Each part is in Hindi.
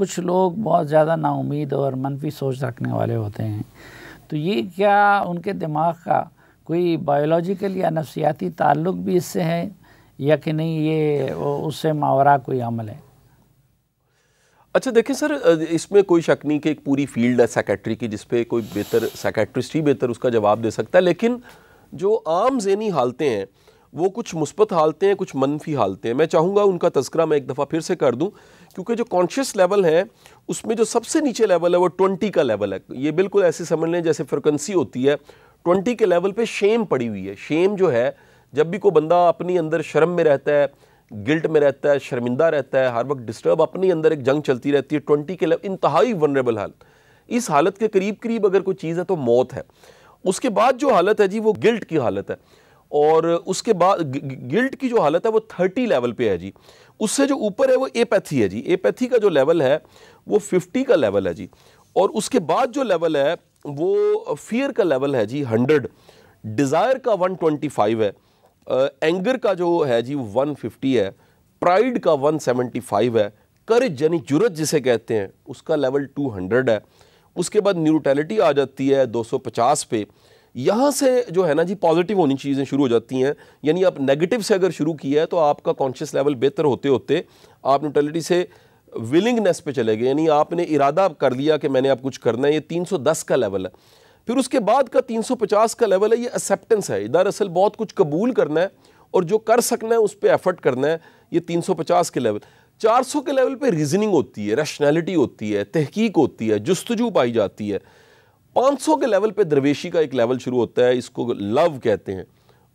कुछ लोग बहुत ज़्यादा नाउम्मीद और मनफी सोच रखने वाले होते हैं, तो ये क्या उनके दिमाग का कोई बायोलॉजिकल या नफ्सियाती ताल्लुक़ भी इससे है या कि नहीं, ये उससे मावरा कोई अमल है? अच्छा देखिए सर, इसमें कोई शक नहीं कि एक पूरी फील्ड है साइकेट्री की जिस पे कोई बेहतर साइकेट्रिस्ट ही बेहतर उसका जवाब दे सकता है, लेकिन जो आम ज़हनी हालतें हैं वो कुछ मुस्बत हालतें हैं, कुछ मनफी हालतें हैं। मैं चाहूँगा उनका तज़किरा मैं एक दफ़ा फिर से कर दूँ, क्योंकि जो कॉन्शियस लेवल है उसमें जो सबसे नीचे लेवल है वो 20 का लेवल है। ये बिल्कुल ऐसे समझ लें जैसे फ्रिक्वेंसी होती है, 20 के लेवल पे शेम पड़ी हुई है। शेम जो है, जब भी कोई बंदा अपनी अंदर शर्म में रहता है, गिल्ट में रहता है, शर्मिंदा रहता है, हर वक्त डिस्टर्ब, अपनी अंदर एक जंग चलती रहती है, 20 के लेवल इंतहाई वनरेबल हालत। इस हालत के करीब करीब अगर कोई चीज़ है तो मौत है। उसके बाद जो हालत है जी वो गिल्ट की हालत है, और उसके बाद गिल्ट की जो हालत है वो 30 लेवल पे है जी। उससे जो ऊपर है वो एपैथी है जी। एपैथी का जो लेवल है वो 50 का लेवल है जी। और उसके बाद जो लेवल है वो फियर का लेवल है जी 100, डिज़ायर का 125 है, एंगर का जो है जी 150 है, प्राइड का 175 है, करेज यानी जुर्रत जिसे कहते हैं उसका लेवल 200 है। उसके बाद न्यूट्रलिटी आ जाती है 250 पे। यहाँ से जो है ना जी पॉजिटिव होनी चीज़ें शुरू हो जाती हैं, यानी आप नेगेटिव से अगर शुरू किया है तो आपका कॉन्शियस लेवल बेहतर होते होते आप न्यूट्रलिटी से विलिंगनेस पे चले गए, यानी आपने इरादा कर लिया कि मैंने अब कुछ करना है। ये 310 का लेवल है। फिर उसके बाद का 350 का लेवल है, ये एक्सेप्टेंस है। इधर असल बहुत कुछ कबूल करना है और जो कर सकना है उस पर एफर्ट करना है, ये 350 के लेवल। 400 के लेवल पे रीजनिंग होती है, रैशनैलिटी होती है, तहकीक होती है, जुस्तजू पाई जाती है। 500 के लेवल पे दरवेशी का एक लेवल शुरू होता है, इसको लव कहते हैं,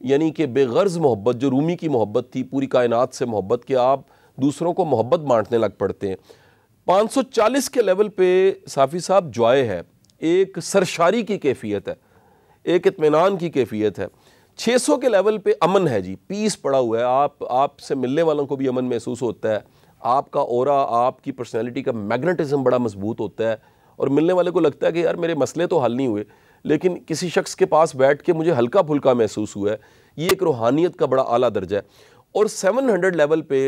यानी कि बेगर्ज मोहब्बत, जो रूमी की मोहब्बत थी पूरी कायनात से मोहब्बत, कि आप दूसरों को मोहब्बत बांटने लग पड़ते हैं। 540 के लेवल पे साफ़ी साहब जॉय है, एक सरशारी की कैफियत है, एक इत्मीनान की कैफियत है। 600 के लेवल पे अमन है जी, पीस पड़ा हुआ है। आपसे मिलने वालों को भी अमन महसूस होता है, आपका ऑरा, आपकी पर्सनैलिटी का मैग्नेटिज्म बड़ा मजबूत होता है, और मिलने वाले को लगता है कि यार मेरे मसले तो हल नहीं हुए, लेकिन किसी शख्स के पास बैठ के मुझे हल्का फुल्का महसूस हुआ है। ये एक रूहानियत का बड़ा आला दर्जा है। और 700 लेवल पे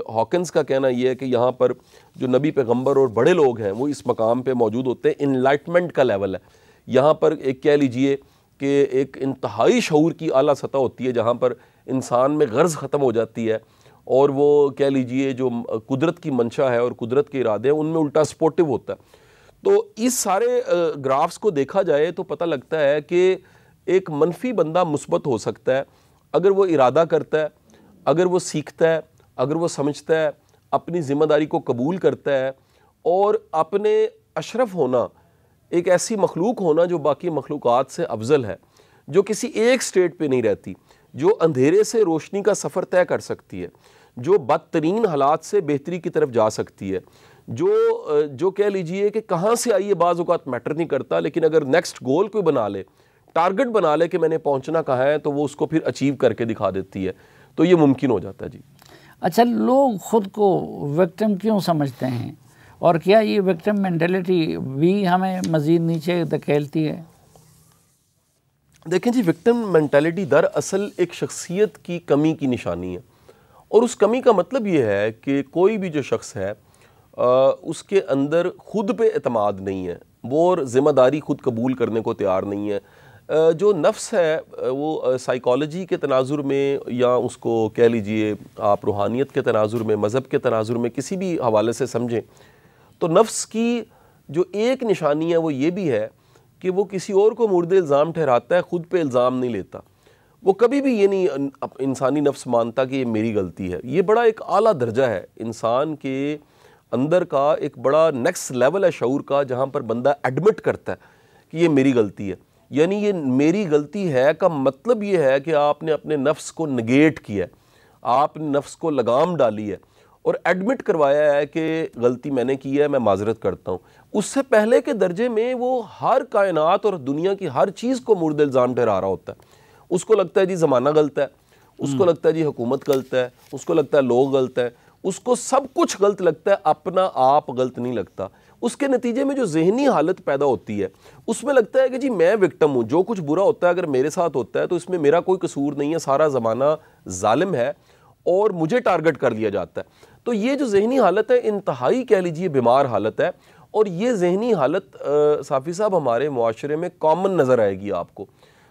हॉकिंस का कहना यह है कि यहाँ पर जो नबी पैगंबर और बड़े लोग हैं वो इस मकाम पे मौजूद होते हैं। इनलाइटमेंट का लेवल है, यहाँ पर एक कह लीजिए कि एक इंतहाई शऊर की आला सतह होती है जहाँ पर इंसान में गर्ज ख़त्म हो जाती है, और वो कह लीजिए जो कुदरत की मंशा है और कुदरत के इरादे हैं उनमें उल्टा सपोर्टिव होता है। तो इस सारे ग्राफ्स को देखा जाए तो पता लगता है कि एक मनफी बंदा मुस्बत हो सकता है अगर वो इरादा करता है, अगर वो सीखता है, अगर वो समझता है, अपनी ज़िम्मेदारी को कबूल करता है, और अपने अशरफ होना, एक ऐसी मखलूक होना जो बाकी मखलूक़ात से अफजल है, जो किसी एक स्टेट पे नहीं रहती, जो अंधेरे से रोशनी का सफ़र तय कर सकती है, जो बदतरीन हालात से बेहतरी की तरफ जा सकती है, जो कह लीजिए कि कहाँ से आई है बाज़ औक़ात मैटर नहीं करता, लेकिन अगर नेक्स्ट गोल कोई बना ले, टारगेट बना ले कि मैंने पहुँचना कहाँ है, तो वो उसको फिर अचीव करके दिखा देती है। तो ये मुमकिन हो जाता है जी। अच्छा, लोग ख़ुद को विक्टिम क्यों समझते हैं, और क्या ये विक्टिम मेंटालिटी भी हमें मज़ीद नीचे धकेलती है? देखें जी, विक्टिम मेंटालिटी दरअसल एक शख्सियत की कमी की निशानी है, और उस कमी का मतलब ये है कि कोई भी जो शख्स है उसके अंदर खुद पे एतमाद नहीं है, वो और ज़िम्मेदारी खुद कबूल करने को तैयार नहीं है। जो नफ्स है वो साइकोलॉजी के तनाजुर में, या उसको कह लीजिए आप रूहानियत के तनाजुर में, मज़हब के तनाजुर में, किसी भी हवाले से समझें, तो नफ्स की जो एक निशानी है वो ये भी है कि वो किसी और को मुर्द इल्ज़ाम ठहराता है, ख़ुद पे इल्ज़ाम नहीं लेता। वो कभी भी ये नहीं इंसानी नफ्स मानता कि ये मेरी गलती है। ये बड़ा एक आला दर्जा है इंसान के अंदर का, एक बड़ा नेक्स्ट लेवल है शऊर का, जहाँ पर बंदा एडमिट करता है कि ये मेरी गलती है। यानी ये मेरी गलती है का मतलब ये है कि आपने अपने नफ्स को निगेट किया है, आपने नफ्स को लगाम डाली है और एडमिट करवाया है कि गलती मैंने की है, मैं माजरत करता हूँ। उससे पहले के दर्जे में वो हर कायनात और दुनिया की हर चीज़ को मुर्द इल्ज़ाम ठहरा रहा होता है। उसको लगता है जी ज़माना गलत है, उसको लगता है जी हुकूमत गलत है, उसको लगता है लोग गलत है, उसको सब कुछ गलत लगता है, अपना आप गलत नहीं लगता। उसके नतीजे में जो जहनी हालत पैदा होती है उसमें लगता है कि जी मैं विक्टिम हूँ, जो कुछ बुरा होता है अगर मेरे साथ होता है तो इसमें मेरा कोई कसूर नहीं है, सारा ज़माना जालिम है और मुझे टारगेट कर लिया जाता है। तो ये जो जहनी हालत है इंतहाई कह लीजिए बीमार हालत है, और ये जहनी हालत साफ़ी साहब हमारे मुआशरे में कॉमन नज़र आएगी आपको।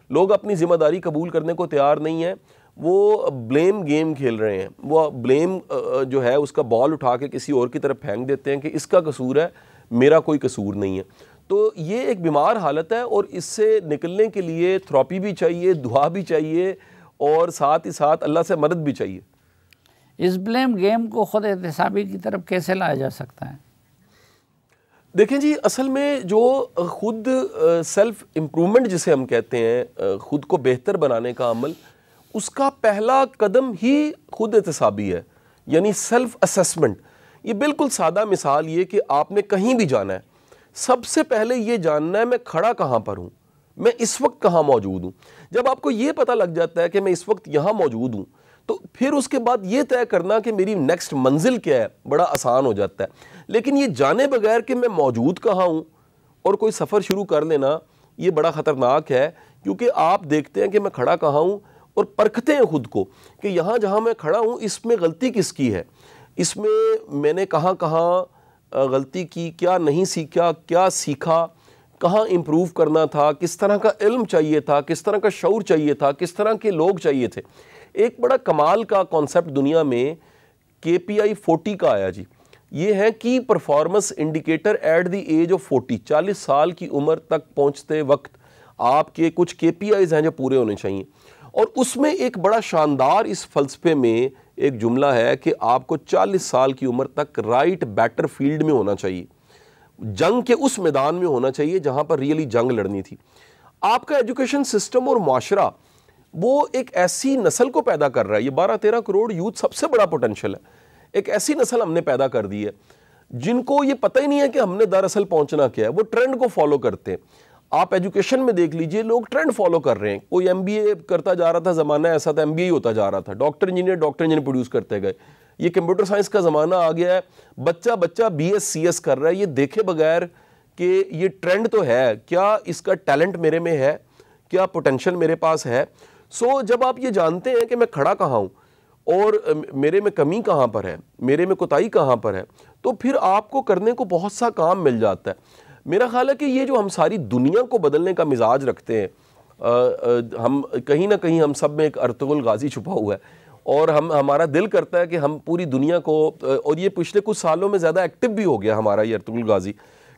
लोग अपनी ज़िम्मेदारी कबूल करने को तैयार नहीं है, वो ब्लेम गेम खेल रहे हैं, वो ब्लेम जो है उसका बॉल उठा के किसी और की तरफ फेंक देते हैं कि इसका कसूर है, मेरा कोई कसूर नहीं है। तो ये एक बीमार हालत है, और इससे निकलने के लिए थेरेपी भी चाहिए, दुआ भी चाहिए, और साथ ही साथ अल्लाह से मदद भी चाहिए। इस ब्लेम गेम को खुद एहतसाबी की तरफ कैसे लाया जा सकता है? देखें जी, असल में जो खुद सेल्फ इम्प्रूवमेंट जिसे हम कहते हैं, खुद को बेहतर बनाने का अमल, उसका पहला कदम ही खुद एहतसाबी है, यानी सेल्फ असेसमेंट। ये बिल्कुल सादा मिसाल ये कि आपने कहीं भी जाना है, सबसे पहले ये जानना है मैं खड़ा कहाँ पर हूँ, मैं इस वक्त कहाँ मौजूद हूँ। जब आपको ये पता लग जाता है कि मैं इस वक्त यहाँ मौजूद हूँ, तो फिर उसके बाद ये तय करना कि मेरी नेक्स्ट मंजिल क्या है बड़ा आसान हो जाता है। लेकिन ये जाने बगैर कि मैं मौजूद कहाँ हूँ और कोई सफ़र शुरू कर लेना, ये बड़ा ख़तरनाक है, क्योंकि आप देखते हैं कि मैं खड़ा कहाँ हूँ और परखते हैं खुद को कि यहाँ जहाँ मैं खड़ा हूँ इसमें गलती किसकी है, इसमें मैंने कहाँ कहाँ गलती की, क्या नहीं सीखा, क्या सीखा, कहाँ इम्प्रूव करना था, किस तरह का इल्म चाहिए था, किस तरह का शऊर चाहिए था, किस तरह के लोग चाहिए थे। एक बड़ा कमाल का कॉन्सेप्ट दुनिया में KPI 40 का आया जी। ये है की performance indicator at the age of 40। 40 साल की उम्र तक पहुंचते वक्त आपके कुछ KPIs हैं जो पूरे होने चाहिए, और उसमें एक बड़ा शानदार इस फलसफे में एक जुमला है कि आपको 40 साल की उम्र तक राइट बैटर फील्ड में होना चाहिए, जंग के उस मैदान में होना चाहिए जहां पर रियली जंग लड़नी थी। आपका एजुकेशन सिस्टम और माशरा वो एक ऐसी नस्ल को पैदा कर रहा है, ये 12-13 करोड़ यूथ सबसे बड़ा पोटेंशियल है। एक ऐसी नस्ल हमने पैदा कर दी है जिनको ये पता ही नहीं है कि हमने दरअसल पहुंचना क्या है, वो ट्रेंड को फॉलो करते हैं। आप एजुकेशन में देख लीजिए, लोग ट्रेंड फॉलो कर रहे हैं। कोई MBA करता जा रहा था, ज़माना ऐसा था MBA ही होता जा रहा था, डॉक्टर इंजीनियर प्रोड्यूस करते गए। ये कंप्यूटर साइंस का ज़माना आ गया है, बच्चा BS CS कर रहा है, ये देखे बगैर कि ये ट्रेंड तो है, क्या इसका टैलेंट मेरे में है, क्या पोटेंशियल मेरे पास है। सो जब आप ये जानते हैं कि मैं खड़ा कहाँ हूँ और मेरे में कमी कहाँ पर है, मेरे में कोताही कहाँ पर है, तो फिर आपको करने को बहुत सा काम मिल जाता है। मेरा ख्याल है कि ये जो हम सारी दुनिया को बदलने का मिजाज रखते हैं, हम कहीं ना कहीं हम सब में एक अर्तुगरुल गाजी छुपा हुआ है, और हमारा दिल करता है कि हम पूरी दुनिया को, और ये पिछले कुछ सालों में ज़्यादा एक्टिव भी हो गया हमारा ये अर्तुगरुल गाजी,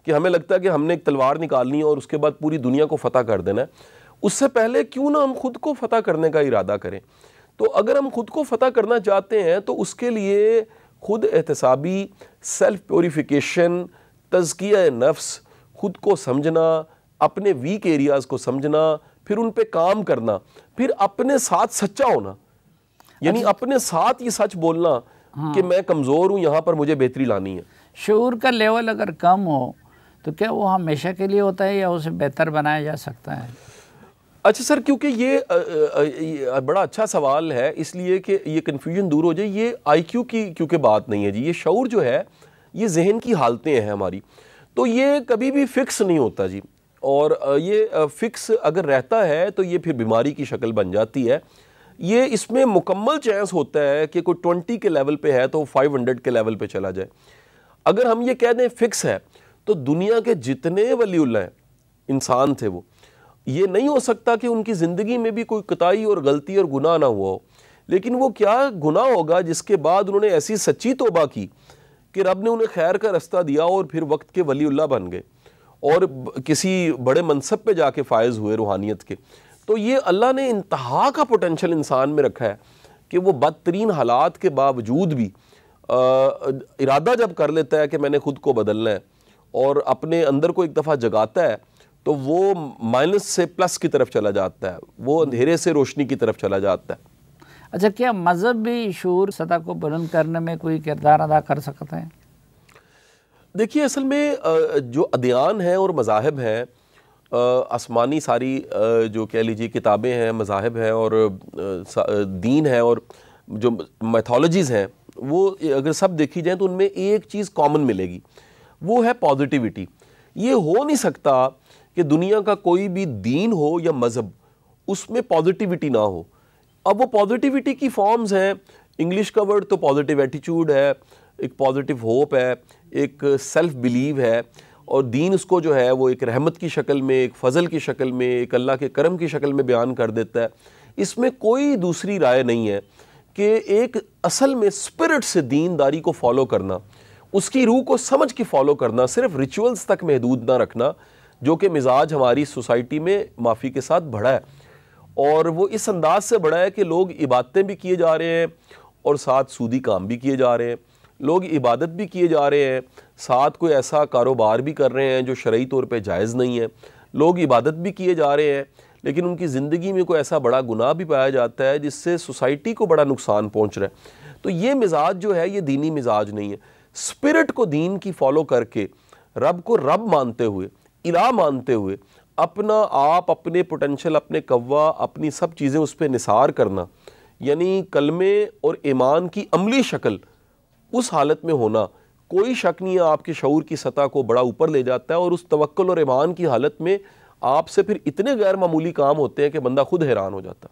कि हमें लगता है कि हमने एक तलवार निकालनी है और उसके बाद पूरी दुनिया को फतह कर देना है। उससे पहले क्यों ना हम खुद को फतह करने का इरादा करें। तो अगर हम खुद को फतह करना चाहते हैं तो उसके लिए खुद एहतसाबी, सेल्फ प्योरीफिकेशन, तज़किया नफ्स, खुद को समझना, अपने वीक एरियाज़ को समझना, फिर उन पे काम करना, फिर अपने साथ सच्चा होना, यानी अपने साथ ये सच बोलना कि मैं कमज़ोर हूँ, यहाँ पर मुझे बेहतरी लानी है। शऊर का लेवल अगर कम हो तो क्या वो हमेशा के लिए होता है या उसे बेहतर बनाया जा सकता है? अच्छा सर, क्योंकि ये बड़ा अच्छा सवाल है, इसलिए कि ये कन्फ्यूजन दूर हो जाए। ये IQ की क्योंकि बात नहीं है जी, ये शऊर जो है ये जहन की हालतें हैं हमारी, तो ये कभी भी फिक्स नहीं होता जी। और ये फिक्स अगर रहता है तो ये फिर बीमारी की शक्ल बन जाती है। ये इसमें मुकम्मल चांस होता है कि कोई 20 के लेवल पे है तो 500 के लेवल पे चला जाए। अगर हम ये कह दें फिक्स है, तो दुनिया के जितने वलीउल्लाह इंसान थे वो, ये नहीं हो सकता कि उनकी ज़िंदगी में भी कोई कोताही और गलती और गुनाह ना हुआ हो। लेकिन वो क्या गुनाह होगा जिसके बाद उन्होंने ऐसी सच्ची तौबा की कि रब ने उन्हें खैर का रास्ता दिया और फिर वक्त के वलीउल्लाह बन गए और किसी बड़े मनसब पे जाके फायज़ हुए रूहानियत के। तो ये अल्लाह ने इंतहा का पोटेंशल इंसान में रखा है कि वो बदतरीन हालात के बावजूद भी इरादा जब कर लेता है कि मैंने खुद को बदलना है और अपने अंदर को एक दफ़ा जगाता है, तो वो माइनस से प्लस की तरफ चला जाता है, वो अंधेरे से रोशनी की तरफ चला जाता है। अच्छा, क्या मज़हब भी शऊर सतह को बुलंद करने में कोई किरदार अदा कर सकता है? देखिए, असल में जो अदियान हैं और मज़ाहिब हैं, आसमानी सारी जो कह लीजिए किताबें हैं, मज़ाहिब हैं और दीन है और जो मैथोलॉजीज़ हैं, वो अगर सब देखी जाए तो उनमें एक चीज़ कॉमन मिलेगी, वो है पॉजिटिविटी। ये हो नहीं सकता कि दुनिया का कोई भी दीन हो या मज़हब उसमें पॉजिटिविटी ना हो। अब वो पॉजिटिविटी की फॉर्म्स हैं, इंग्लिश का वर्ड तो पॉजिटिव एटीट्यूड है, एक पॉजिटिव होप है, एक सेल्फ बिलीव है, और दीन उसको जो है वो एक रहमत की शक्ल में, एक फ़ज़ल की शक्ल में, एक अल्लाह के करम की शक्ल में बयान कर देता है। इसमें कोई दूसरी राय नहीं है कि एक असल में स्पिरिट से दीनदारी को फॉलो करना, उसकी रूह को समझ के फॉलो करना, सिर्फ रिचुअल्स तक महदूद ना रखना, जो कि मिजाज हमारी सोसाइटी में माफ़ी के साथ बढ़ा है। और वो इस अंदाज से बढ़ा है कि लोग इबादतें भी किए जा रहे हैं और साथ सूदी काम भी किए जा रहे हैं। लोग इबादत भी किए जा रहे हैं, साथ कोई ऐसा कारोबार भी कर रहे हैं जो शरई तौर पे जायज़ नहीं है। लोग इबादत भी किए जा रहे हैं, लेकिन उनकी ज़िंदगी में कोई ऐसा बड़ा गुनाह भी पाया जाता है जिससे सोसाइटी को बड़ा नुकसान पहुँच रहा है। तो ये मिजाज जो है ये दीनी मिजाज नहीं है। स्पिरिट को दीन की फॉलो करके, रब को रब मानते हुए, इलाह मानते हुए, अपना आप, अपने पोटेंशियल, अपने कव्वा, अपनी सब चीज़ें उस पर निसार करना, यानी कलमे और ईमान की अमली शक्ल उस हालत में होना, कोई शक नहीं है आपके शऊर की सतह को बड़ा ऊपर ले जाता है। और उस तवक्कुल और ईमान की हालत में आपसे फिर इतने गैर मामूली काम होते हैं कि बंदा खुद हैरान हो जाता है।